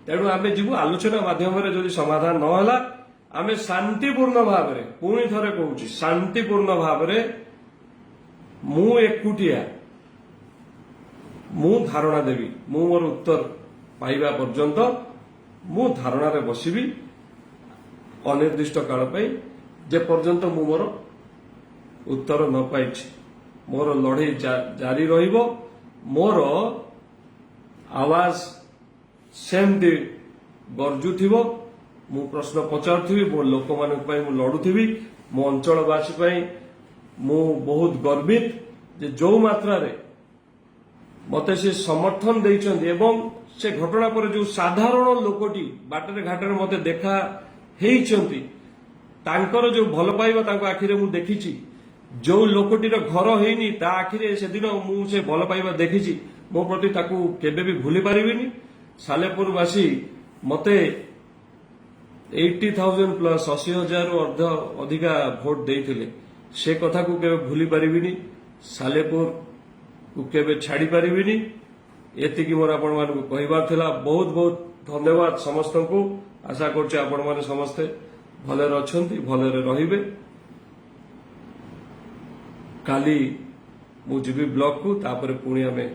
तेणु आम जीवु आलोचना माध्यम जदि समाधान नहला आम शांतिपूर्ण भाव में पुणी थे कहूँ शांतिपूर्ण भाव में मु एकुटिया मु धारणा देवी मु मोर उत्तर पाइबा पर्यंत मु धारणा रे बसिबी अनिर्दिष्ट काल जे पर्यंत मु मोर उत्तर न पाई मोर लड़े जारी रहिबो मोर आवाज सेमती गरजुथिबो मु प्रश्न पचारुथिबी मो लोक मानक पई मु लड़ुथिबी मो अंचलवासी पई मु बहुत गर्वित जे जो मात्रा रे मते से समर्थन देइछन्ती एवं से घटना पर जो साधारण लोकटी बाटरे घाटरे मते देखा हेइछन्ती तांकर जो भल पाइबा तांको आखिरे मु देखिछि जो लोकटीर घर हेइनी ता आखिरे से दिन मु से भल पाइबा देखिछि मो प्रति ताकू केबे भी भूली पारिबिनी सालेपुरवासी मते 80,000 प्लस 80,000 रु अधिका भोट देइथिले से कथा को केबे भूली पारिबिनी सालेपुर को केबे छाड़ी पारिबिनी एतिकी मोर आपण मानकु कहिबार थिला बहुत बहुत धन्यवाद समस्त को आशा करछि आपण माने समस्ते भले अछंती भले रहिबे काली मु जीवी ब्लॉक को तापर पुणी आमे